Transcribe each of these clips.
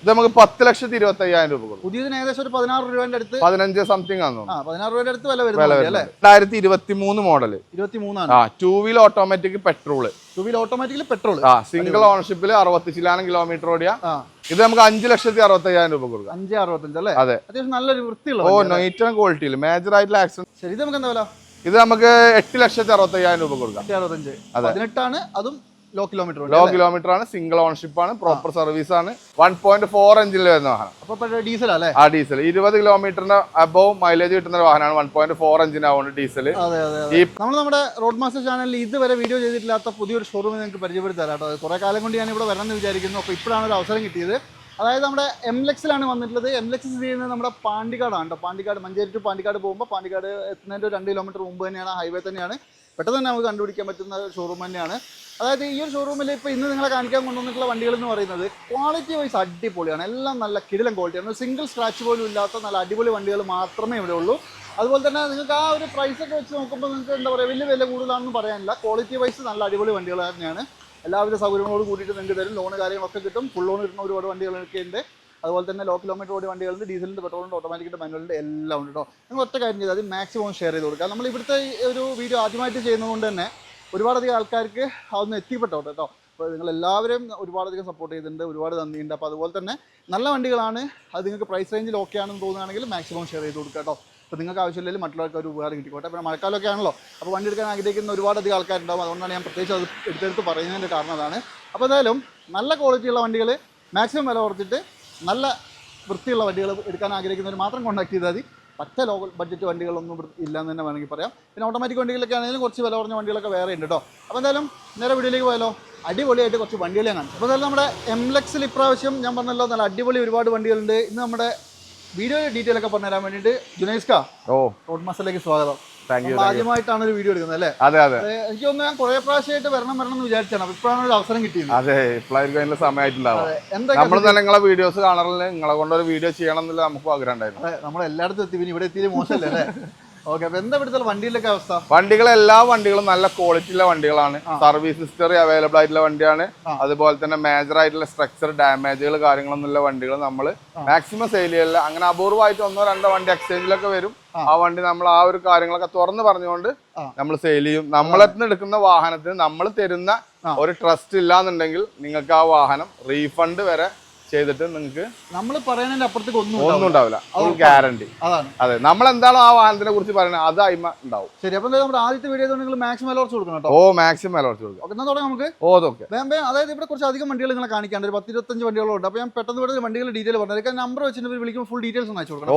ഇത് നമുക്ക് 10,25,000 രൂപ കൊടുക്കും. പുതിയതിന് ഏകദേശം ഒരു 16 രൂപയുടെ അടുത്ത് 15 സംതിങ് ആണ് 16 രൂപയുടെ അടുത്ത് വില വരുന്നത്. 2023 model. 23 2 wheel automatic petrol. 2 wheel automatically petrol. Single ഓണർഷിപ്പിൽ 60 ശതമാനം കിലോമീറ്റർ ഓടിയ. ഇത് നമുക്ക് 5,65,000 രൂപ കൊടുക്കാം. 5,65 അല്ലേ? അതെ, അത്യാവശ്യം നല്ലൊരു വൃത്തിയുള്ള. നൈറ്റ് ആൻഡ് ക്വാളിറ്റിയിൽ മേജർ ആയിട്ടുള്ള ആക്സിഡന്റ്. ശരി, ഇത് നമുക്ക് എന്താ വില? ഇത് നമുക്ക് 8,65,000 രൂപ കൊടുക്കാം. 8,65. 18 ആണ്, അതും ലോ കിലോമീറ്റർ. ലോ കിലോമീറ്റർ ആണ്, സിംഗിൾ ഓണർഷിപ്പ് ആണ്, പ്രോപ്പർ സർവീസ് ആണ്. 1.4 എഞ്ചിനിൽ വരുന്ന വാഹനം. അപ്പൊ ഡീസൽ അല്ലേ? ഡീസൽ 20 കിലോമീറ്ററിന് അബവ് മൈലേജ് കിട്ടുന്ന വാഹനമാണ്. 1.4 എഞ്ചിൻ ആവുന്നത് ഡീസൽ. നമ്മൾ നമ്മുടെ റോഡ് മാസ്റ്റർ ചാനലിൽ ഇതുവരെ വീഡിയോ ചെയ്തിട്ടില്ലാത്ത പുതിയൊരു ഷോറൂം നിങ്ങൾക്ക് പരിചയപ്പെടുത്തി തരാം കേട്ടോ. കുറെ കാലം കൊണ്ട് ഞാൻ ഇവിടെ വരണമെന്ന് വിചാരിക്കുന്നു. അപ്പോൾ ഇപ്പോഴാണ് ഒരു അവസരം കിട്ടിയത്. അതായത് നമ്മുടെ എംലെക്സിലാണ് വന്നിട്ടുള്ളത്. എംലെക്സ് സ്ഥിതി ചെയ്യുന്നത് നമ്മുടെ പാണ്ടിക്കാടാണ് കേട്ടോ. പാണ്ടിക്കാട്, മഞ്ചേരി ടു പാണ്ടിക്കാട് പോകുമ്പോൾ പാണ്ടിക്കാട് എത്തുന്നതിൻ്റെ ഒരു 2 കിലോമീറ്റർ മുമ്പ് തന്നെയാണ്, ഹൈവേ തന്നെയാണ്. പെട്ടെന്ന് തന്നെ നമുക്ക് കണ്ടുപിടിക്കാൻ പറ്റുന്ന ഷോറൂം തന്നെയാണ്. അതായത് ഈ ഒരു ഷോറൂമിൽ ഇപ്പോൾ ഇന്ന് നിങ്ങളെ കാണിക്കാൻ കൊണ്ടുവന്നിട്ടുള്ള വണ്ടികൾ എന്ന് പറയുന്നത് ക്വാളിറ്റി വൈസ് അടിപൊളിയാണ്. എല്ലാം നല്ല കിടിലൻ ക്വാളിറ്റിയാണ്. സിംഗിൾ സ്ക്രാച്ച് പോലും ഇല്ലാത്ത നല്ല അടിപൊളി വണ്ടികൾ മാത്രമേ ഇവിടെ ഉള്ളൂ. അതുപോലെ തന്നെ നിങ്ങൾക്ക് ആ ഒരു പ്രൈസൊക്കെ വെച്ച് നോക്കുമ്പോൾ നിങ്ങൾക്ക് എന്താ പറയുക, വലിയ വില കൂടുതലാണെന്ന് പറയാനില്ല. ക്വാളിറ്റി വൈസ് നല്ല അടിപൊളി വണ്ടികൾ തന്നെയാണ്. എല്ലാവിധ സൗകര്യങ്ങളോട് കൂടിയിട്ട് നിങ്ങൾക്ക് തരും. ലോണ് കാര്യങ്ങളൊക്കെ കിട്ടും. ഫുൾ ലോൺ കിട്ടുന്ന ഒരുപാട് വണ്ടികളൊക്കെ ഉണ്ട്. അതുപോലെ തന്നെ ലോ കിലോമീറ്റർ ഓടി വണ്ടികളുണ്ട്. ഡീസലിൻ്റെ, പെട്രോളിൻ്റെ, ഓട്ടോമാറ്റിക്കിൻ്റെ, മാനുവലിൻ്റെ എല്ലാം ഉണ്ട് കേട്ടോ. നിങ്ങൾ ഒറ്റ കാര്യം ചെയ്താൽ അത് മാക്സിമം ഷെയർ ചെയ്ത് കൊടുക്കുക. നമ്മൾ ഇവിടുത്തെ ഒരു വീഡിയോ ആദ്യമായിട്ട് ചെയ്യുന്നതുകൊണ്ട് തന്നെ ഒരുപാടധികം ആൾക്കാർക്ക് അതൊന്ന് എത്തിപ്പെട്ടോട്ടെ കേട്ടോ. അപ്പോൾ നിങ്ങളെല്ലാവരും ഒരുപാടധികം സപ്പോർട്ട് ചെയ്തിട്ടുണ്ട്. ഒരുപാട് നന്ദിയുണ്ട്. അപ്പോൾ അതുപോലെ തന്നെ നല്ല വണ്ടികളാണ്. അത് നിങ്ങൾക്ക് പ്രൈസ് റേഞ്ചിൽ ഓക്കെ ആണെന്ന് തോന്നുകയാണെങ്കിൽ മാക്സിമം ഷെയർ ചെയ്ത് കൊടുക്കുക കേട്ടോ. അപ്പോൾ നിങ്ങൾക്ക് ആവശ്യമില്ലെങ്കിൽ മറ്റുള്ളവർക്ക് ഒരു ഉപകാരം കിട്ടിക്കോട്ടെ. പിന്നെ മഴക്കാലമൊക്കെ ആണല്ലോ, അപ്പോൾ വണ്ടി എടുക്കാൻ ആഗ്രഹിക്കുന്ന ഒരുപാടധികം ആൾക്കാരുണ്ടാവും. അതുകൊണ്ടാണ് ഞാൻ പ്രത്യേകിച്ച് അത് എടുത്തെടുത്ത് പറയുന്നതിൻ്റെ കാരണം അതാണ്. അപ്പോൾ എന്തായാലും നല്ല ക്വാളിറ്റിയുള്ള വണ്ടികൾ മാക്സിമം വില കുറച്ചിട്ട് നല്ല വൃത്തിയുള്ള വണ്ടികൾ എടുക്കാൻ ആഗ്രഹിക്കുന്നവർ മാത്രം കോൺടാക്ട് ചെയ്താൽ മതി. പറ്റ ലോ ബഡ്ജറ്റ് വണ്ടികളൊന്നും ഇല്ലയെന്ന് തന്നെ വേണമെങ്കിൽ പറയാം. പിന്നെ ഓട്ടോമാറ്റിക് വണ്ടികളൊക്കെ ആണെങ്കിലും കുറച്ച് വില കുറഞ്ഞ വണ്ടികളൊക്കെ വേറെ ഉണ്ട് കേട്ടോ. അപ്പോൾ എന്തായാലും നേരെ വീഡിയോയിലേക്ക് പോയാലോ. അടിപൊളിയായിട്ട് കുറച്ച് വണ്ടികളെ കാണും. അപ്പോൾ എന്തായാലും നമ്മുടെ എംലെക്സിൽ ഇപ്രാവശ്യം ഞാൻ പറഞ്ഞല്ലോ നല്ല അടിപൊളി ഒരുപാട് വണ്ടികളുണ്ട്. ഇന്ന് നമ്മുടെ വീഡിയോ ഡീറ്റെയിൽ ഒക്കെ പറഞ്ഞുതരാൻ വേണ്ടിയിട്ട് ജുനൈസ്ക റോഡ് മാസ്റ്ററിലേക്ക് സ്വാഗതം. ആദ്യമായിട്ടാണ് ഒരു വീഡിയോ എടുക്കുന്നത് അല്ലേ? അതെ അതെ. എനിക്ക് തോന്നുന്നു ഞാൻ കുറെ പ്രാവശ്യമായിട്ട് വരണം എന്ന് വിചാരിച്ചാണ്. അപ്പൊ ഇപ്പോഴാണ് ഒരു അവസരം കിട്ടിയത്. അതെ, ഇപ്പോഴായിരിക്കും സമയമായിട്ടുണ്ടാവും. നമ്മൾ തന്നെ നിങ്ങളെ വീഡിയോസ് കാണാറില്ല. നിങ്ങളെ കൊണ്ടൊരു വീഡിയോ ചെയ്യണം എന്നുള്ള നമുക്ക് ആഗ്രഹം ഉണ്ടായിരുന്നു. നമ്മൾ എല്ലായിടത്തും എത്തി, പിന്നെ ഇവിടെ എത്തിയത് മോശമല്ലേ അല്ലേ? ഓക്കെ, അപ്പൊ എന്താ ഇവിടുത്തെ വണ്ടിയിലൊക്കെ അവസ്ഥ? എല്ലാ വണ്ടികളും നല്ല ക്വാളിറ്റിയുള്ള വണ്ടികളാണ്. സർവീസ് ഹിസ്റ്ററി അവൈലബിൾ ആയിട്ടുള്ള വണ്ടിയാണ്. അതുപോലെ തന്നെ മേജർ ആയിട്ടുള്ള സ്ട്രക്ചർ ഡാമേജുകൾ കാര്യങ്ങളൊന്നുള്ള വണ്ടികൾ നമ്മൾ മാക്സിമം സെയിൽ ചെയ്യില്ല. അങ്ങനെ അപൂർവമായിട്ട് 1-2 വണ്ടി എക്സ്ചേഞ്ചിലൊക്കെ വരും. ആ വണ്ടി നമ്മൾ ആ ഒരു കാര്യങ്ങളൊക്കെ തുറന്ന് പറഞ്ഞുകൊണ്ട് നമ്മൾ സെയിൽ ചെയ്യും. നമ്മളെടുത്ത് എടുക്കുന്ന വാഹനത്തിന് നമ്മൾ തരുന്ന ഒരു ട്രസ്റ്റ് ഇല്ലാന്നുണ്ടെങ്കിൽ നിങ്ങൾക്ക് ആ വാഹനം റീഫണ്ട് വരെ ചെയ്തിട്ട് നിങ്ങൾക്ക് നമ്മൾ പറയുന്നതിന്റെ അപ്പുറത്തേക്ക് ഒന്നും ഉണ്ടാവില്ല. Full guarantee. അതെ, നമ്മൾ എന്താണോ ആ വാഹനത്തിനെ കുറിച്ച് പറയുന്നത് അത് അയിമ ഉണ്ടാവും. ശരി, അപ്പൊ നമ്മുടെ ആദ്യത്തെ വീഡിയോ നിങ്ങൾ മാക്സിമം വില കുറച്ച് കൊടുക്കണം കേട്ടോ. മാക്സിമം വില കുറച്ച് കൊടുക്കും. എന്നാ തുടങ്ങാം നമുക്ക്. അതായത് ഇവിടെ കുറച്ച് അധികം വണ്ടികൾ നിങ്ങളെ കാണിക്കാണ്ട്, ഒരു 10-25 വണ്ടികളുണ്ട്. അപ്പൊ ഞാൻ പെട്ടെന്ന് ഇവിടെ വണ്ടികളുടെ ഡീറ്റെയിൽ പറഞ്ഞു. നമ്പർ വെച്ചിട്ട് വിളിക്കുമ്പോൾ ഫുൾ ഡീറ്റെയിൽസ് ഒന്ന് അയച്ചു കൊടുക്കണം.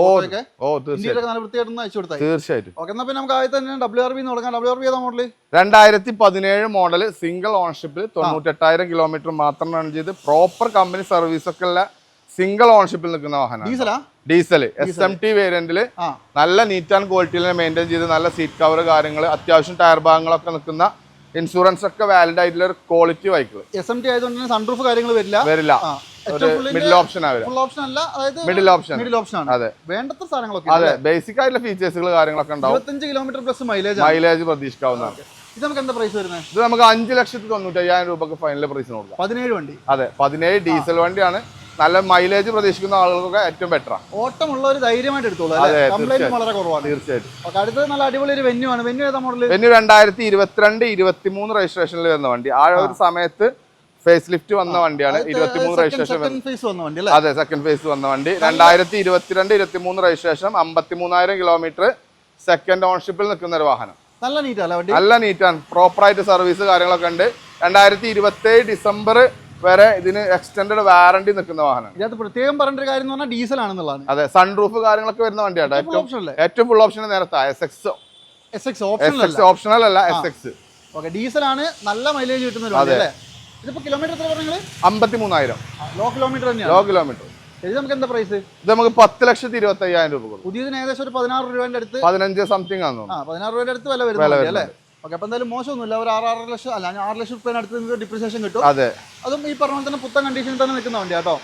നല്ല വൃത്തിയായിട്ടൊന്ന് അയച്ചു കൊടുത്താൽ തീർച്ചയായിട്ടും. ഓക്കെ, എന്നാ പിന്നെ നമുക്ക് ആദ്യത്തെ തന്നെ WRV തുടങ്ങാം. WRV ഏതാ മോഡൽ? 2017 മോഡൽ, സിംഗിൾ ഓണർഷിപ്പിൽ 98,000 കിലോമീറ്റർ മാത്രം റൺ ചെയ്ത് പ്രോപ്പർ കമ്പനി സർവീസ് ഒക്കെ ഉള്ള സിംഗിൾ ഓണർഷിപ്പിൽ നിൽക്കുന്ന വാഹനം. ഡീസൽ SMT വേരിയന്റില് നല്ല നീറ്റ് ആൻഡ് ക്വാളിറ്റിയിൽ മെയിൻറ്റെയിൻ ചെയ്ത് നല്ല സീറ്റ് കവർ കാര്യങ്ങൾ, അത്യാവശ്യം ടയർ ഭാഗങ്ങളൊക്കെ നിൽക്കുന്ന, ഇൻഷുറൻസ് ഒക്കെ വാലിഡ് ആയിട്ടുള്ള ഒരു ക്വാളിറ്റി വെഹിക്കിൾ. SMT ആയതുകൊണ്ട് സൺറൂഫ് കാര്യങ്ങൾ വരില്ല. മിഡിൽ ഓപ്ഷൻ മിഡിൽ ഓപ്ഷൻ ആണ്. അതെ, വേണ്ടത്ര സാധനങ്ങളൊക്കെ. അതെ, ബേസിക് ആയിട്ടുള്ള ഫീച്ചേഴ്സുകൾ കാര്യങ്ങളൊക്കെ ഉണ്ടാവും. 25 കിലോമീറ്റർ പ്ലസ് മൈലേജ് പ്രതീക്ഷിക്കാവുന്നതാണ്. ഇത് നമുക്ക് എന്താ പ്രൈസ് വരുന്നത്? ഇത് നമുക്ക് 5,95,000 രൂപക്ക് ഫൈനൽ പ്രൈസ് കൊടുക്കാം. 17 വണ്ടി. അതെ, 17 ഡീസൽ വണ്ടിയാണ്. നല്ല മൈലേജ് പ്രതീക്ഷിക്കുന്ന ആളുകൾക്ക് ഏറ്റവും ബെറ്റർ ആണ്. ഓട്ടമുള്ള ഒരു ധൈര്യമായിട്ട് എടുത്തോളൂ. വളരെ കുറവാണ്. തീർച്ചയായിട്ടും. അടുത്തത് നല്ല അടിപൊളി ഒരു വെന്യൂ ആണ്. വെന്യൂ ഏതാ മോഡൽ? വെന്യൂ 2022-23 രജിസ്ട്രേഷനിൽ വരുന്ന വണ്ടി. ആ ഒരു സമയത്ത് ഫേസ് ലിഫ്റ്റ് വന്ന വണ്ടിയാണ്. 23 രജിസ്ട്രേഷൻ. അതെ, സെക്കൻഡ് ഫേസ് വന്ന വണ്ടി. 2022-23 രജിസ്ട്രേഷൻ, 53,000 കിലോമീറ്റർ, സെക്കൻഡ് ഓണർഷിപ്പിൽ നിൽക്കുന്ന ഒരു വാഹനം. നല്ല നീറ്റാണ് വണ്ടി. നല്ല നീറ്റാണ്. പ്രോപ്പറായിട്ട് സർവീസ് കാര്യങ്ങളൊക്കെ ഉണ്ട്. 2027 ഡിസംബർ വരെ ഇതിന് എക്സ്റ്റൻഡ് വാറണ്ടി നിൽക്കുന്ന വാഹനം. ഇതിനകത്ത് പ്രത്യേകം പറഞ്ഞ ഒരു കാര്യം എന്ന് പറഞ്ഞാൽ ഡീസൽ ആണെന്നുള്ളതാണ്. അതെ, സൺറൂഫ് കാര്യങ്ങളൊക്കെ വരുന്ന വണ്ടിയാണ്. ഏറ്റവും ഫുൾ ഓപ്ഷൻ നേരത്തെ ഓപ്ഷണൽ അല്ല, SX. ഡീസൽ ആണ്. നല്ല മൈലേജ് കിട്ടുന്ന ഒരു വണ്ടി അല്ലേ? ഇതിപ്പോ കിലോമീറ്റർ എത്ര പറഞ്ഞത്? 53,000. ലോ കിലോമീറ്റർ തന്നെയാണ്. Low kilometre. ഇത് നമുക്ക് എന്താ പ്രൈസ്? ഇത് നമുക്ക് 10,25,000 രൂപ കൊടുക്കും. പുതിയതിന് ഏകദേശം ഒരു 16 രൂപയുടെ അടുത്ത്, 15 സംതിങ് ആണ്. 16 രൂപയുടെ അടുത്ത് വില വരുന്നത് അല്ലേ? ഓക്കെ, അപ്പൊ എന്തായാലും മോശമൊന്നുമില്ല. ഒരു 6 ലക്ഷം അല്ല 6 ലക്ഷം രൂപ അടുത്ത് നിങ്ങൾക്ക് ഡിപ്രിസിയേഷൻ കിട്ടും. അതെ, അതും ഈ പറഞ്ഞ പോലെ തന്നെ പുത്തൻ കണ്ടീഷനിൽ തന്നെ നിൽക്കുന്ന വണ്ടി കേട്ടോ.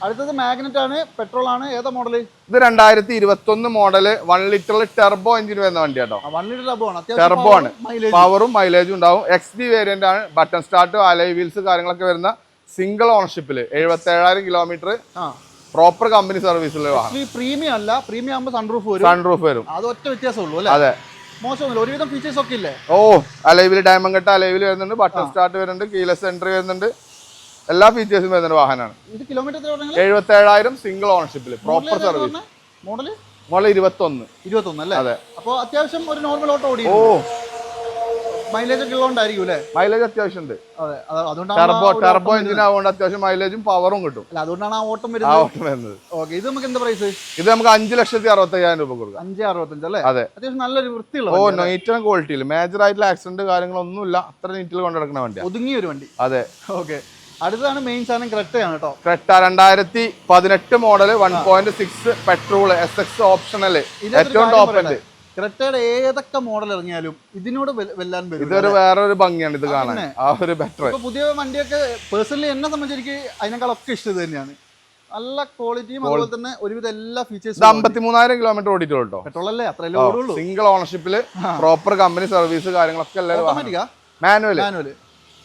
അടുത്തത് മാഗ്നറ്റ് ആണ്, പെട്രോൾ ആണ്. ഏതാ മോഡൽ? ഇത് 2021 മോഡൽ, 1 ലിറ്റർ ടെർബോ എഞ്ചിൻ വരുന്ന വണ്ടി കേട്ടോ. 1 ലിറ്റർ ടെർബോ ആണ്. പവറും മൈലേജും ഉണ്ടാവും. XB വേരിയന്റ് ആണ്. ബട്ടൺ സ്റ്റാർട്ട്, അലോയ് വീൽസ് കാര്യങ്ങളൊക്കെ വരുന്ന സിംഗിൾ ഓണർഷിപ്പിൽ 77,000 കിലോമീറ്റർ ആ പ്രോപ്പർ കമ്പനി സർവീസുള്ള വാഹനം. പ്രീമിയം അല്ല, പ്രീമിയം ആകുമ്പോൾ സൺറൂഫ് വരും. സൺറൂഫ് വരും. അത് ഒറ്റ വ്യത്യാസമുള്ളൂ അല്ലേ? അതെ, മോശമൊന്നുമില്ല. ഒരുവിധം ഫീച്ചേഴ്സ് ഒക്കെ ഇല്ലേ? ഓ അലൈവിൽ ഡയമണ്ട് കട്ട് അലൈവിൽ വരുന്നുണ്ട്, ബട്ടൺ സ്റ്റാർട്ട് വരുന്നുണ്ട്, കീലെസ് എൻട്രി വരുന്നുണ്ട്, എല്ലാ ഫീച്ചേഴ്സും വരുന്ന വാഹനമാണ്. ഇത് കിലോമീറ്റർ 77,000 സിംഗിൾ ഓണർഷിപ്പിൽ പ്രോപ്പർ സർവീസ്. മോഡൽ 21 അല്ലേ? അതെ. അപ്പോൾ അത്യാവശ്യം ഒരു നോർമൽ ഓട്ടോ ഓടി. ഓ മൈലേജ് ഒക്കെ ഉള്ളതുകൊണ്ടായിരിക്കും അല്ലേ? മൈലേജ് അത്യാവശ്യം ഉണ്ട്. അതെ, അതുകൊണ്ടാണ് ടർബോ എഞ്ചിൻ ആവുകൊണ്ട് അത്യാവശ്യം മൈലേജും പവറും കിട്ടും. അല്ല, അതുകൊണ്ടാണ് ആ ഓട്ടം വരുന്നത്. ഓക്കെ, ഇത് നമുക്ക് എന്താ പ്രൈസ്? ഇത് നമുക്ക് 5,65,000 രൂപ കൊടുക്കാം. 5,65 അല്ലേ? അതെ, അത്യാവശ്യം നല്ലൊരു വൃത്തിയുള്ള. ഓ നീറ്റ് ആൻഡ് ക്വാളിറ്റിയിൽ മേജർ ആയിട്ടുള്ള ആക്സിഡന്റ് കാര്യങ്ങളൊന്നും അത്ര നീറ്റിൽ കൊണ്ടുനടക്കുന്ന വണ്ടിയാണ്. ഒതുങ്ങിയ ഒരു വണ്ടി. അതെ. ഓക്കെ, അടുത്തതാണ് മെയിൻ സാധനം ക്രെറ്റയാണ് കേട്ടോ. Creta 2018 model 1.6 petrol SX optional, ഏറ്റവും ടോപ്പ് എൻഡ്. ക്രെറ്റയുടെ ഏതൊക്കെ മോഡൽ ഇറങ്ങിയാലും ഇതിനോട് വെല്ലാൻ വരും. ഇതൊരു വേറൊരു ഭംഗിയാണ് ഇത് കാണാൻ, ആ ഒരു ബെറ്റർ. ഇപ്പൊ പുതിയ വണ്ടിയൊക്കെ പേഴ്സണലി എന്നെ സംബന്ധിച്ച് എനിക്ക് അതിനേക്കാളൊക്കെ ഇഷ്ടം ഇത് തന്നെയാണ്. നല്ല ക്വാളിറ്റിയും അതുപോലെ തന്നെ ഒരുവിധ എല്ലാ ഫീച്ചേഴ്സും. 53,000 കിലോമീറ്റർ ഓടിയിട്ടുള്ളൂ കേട്ടോ. പെട്രോൾ അല്ലേ? അത്രയല്ലേ ഓടുള്ളൂ. സിംഗിൾ ഓണർഷിപ്പില് പ്രോപ്പർ കമ്പനി സർവീസ് കാര്യങ്ങളൊക്കെ മാനുവൽ.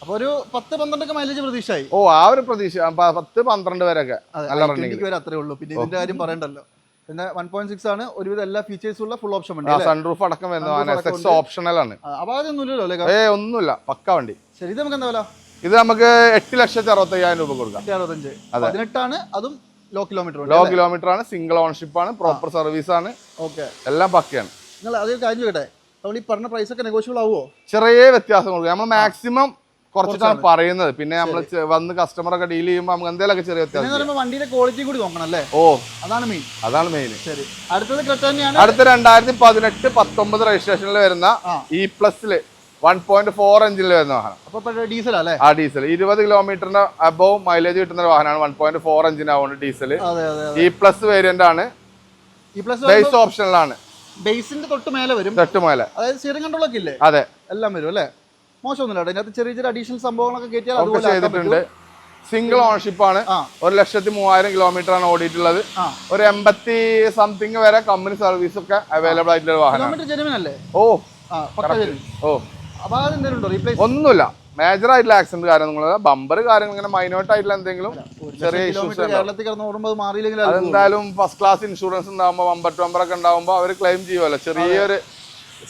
അപ്പൊ ഒരു 10-12 മൈലേജ് പ്രതീക്ഷയായി. ഓ ആ ഒരു പ്രതീക്ഷ 10-12 വരെയൊക്കെ നല്ല റണ്ണിംഗ് വരെ അത്രേ ഉള്ളൂ. പിന്നെ ഇതിന്റെ കാര്യം പറയണ്ടല്ലോ. പിന്നെ 1.6 ആണ്, ഒരുവിധ എല്ലാ ഫീച്ചേഴ്സും ഉള്ള ഫുൾ ഓപ്ഷൻ വണ്ടി. സൺറൂഫ് അടക്കം വരുന്നതാണ്, SX ഓപ്ഷണൽ ആണ്. അപ്പൊ അതൊന്നുമില്ലല്ലോ അല്ലേ? ഒന്നുമില്ല, പക്ക വണ്ടി. ശരി, ഇത് നമുക്ക് എന്താ വില? ഇത് നമുക്ക് 8,65,000 രൂപ കൊടുക്കാം. 65. 18 ആണ്, അതും ലോ കിലോമീറ്റർ ആണ്, സിംഗിൾ ഓണർഷിപ്പ് ആണ്, പ്രോപ്പർ സർവീസ് ആണ്. ഓക്കെ, എല്ലാം പക്കയാണ്. നിങ്ങൾ അതൊരു കാര്യം ചോട്ടെ, നമ്മൾ ഈ പറഞ്ഞ പ്രൈസ് ഒക്കെ നെഗോഷ്യബിൾ ആവുമോ? ചെറിയ വ്യത്യാസം കൊടുക്കുക. നമ്മൾ മാക്സിമം കുറച്ചിട്ടാണ് പറയുന്നത്. പിന്നെ നമ്മൾ വന്ന് കസ്റ്റമറൊക്കെ ഡീൽ ചെയ്യുമ്പോൾ നമുക്ക് എന്തെങ്കിലുമൊക്കെ ചെറിയ വ്യത്യാസം. വണ്ടിയുടെ ക്വാളിറ്റി കൂടി നോക്കണം അല്ലേ? ഓ അതാണ് മെയിൻ. ശരി, അടുത്തത് ക്രെറ്റ തന്നെയാണ്. അടുത്ത 2018-19 രജിസ്ട്രേഷനിൽ വരുന്ന E+ല് 1.4 എഞ്ചിനിൽ വരുന്ന വാഹനം. അപ്പൊ ഡീസൽ അല്ലേ? ആ ഡീസൽ 20 കിലോമീറ്ററിന്റെ അബവ് മൈലേജ് കിട്ടുന്ന ഒരു വാഹനമാണ്. 1.4 എഞ്ചിൻ ആവുന്നത് ഡീസൽ. E+ വേരിയന്റ് ആണ്, ബേസ് ഓപ്ഷനിലാണ്. ബേസിന്റെ തൊട്ട് മേലെ വരും. അതായത് സ്റ്റിയറിംഗ് കൺട്രോൾ ഒക്കെ ഇല്ലേ? അതെ, എല്ലാം വരും അല്ലേ? മോശമൊന്നുമില്ല. അതിനകത്ത് ചെറിയ ചെറിയ അഡീഷണൽ സംഭവങ്ങളൊക്കെ ചെയ്തിട്ടുണ്ട്. സിംഗിൾ ഓണർഷിപ്പ് ആണ്. 1,03,000 കിലോമീറ്റർ ആണ് ഓടിയിട്ടുള്ളത്. ഒരു 80 സംതിങ് വരെ കമ്പനി സർവീസ് ഒക്കെ അവൈലബിൾ ആയിട്ടുള്ള വാഹനം. ഓ ഒന്നുമില്ല, മേജർ ആയിട്ടുള്ള ആക്സിഡന്റ് കാര്യങ്ങൾ, ബമ്പർ കാര്യങ്ങൾ, ഇങ്ങനെ മൈനോട്ട് ആയിട്ടുള്ള എന്തെങ്കിലും ചെറിയ ഇഷ്യൂസ് അതെന്തായാലും ഫസ്റ്റ് ക്ലാസ് ഇൻഷുറൻസ് ഉണ്ടാകുമ്പോൾ ബമ്പർ ടു ബമ്പർ ഒക്കെ ഉണ്ടാകുമ്പോൾ അവർ ക്ലെയിം ചെയ്യുമല്ലോ. ചെറിയൊരു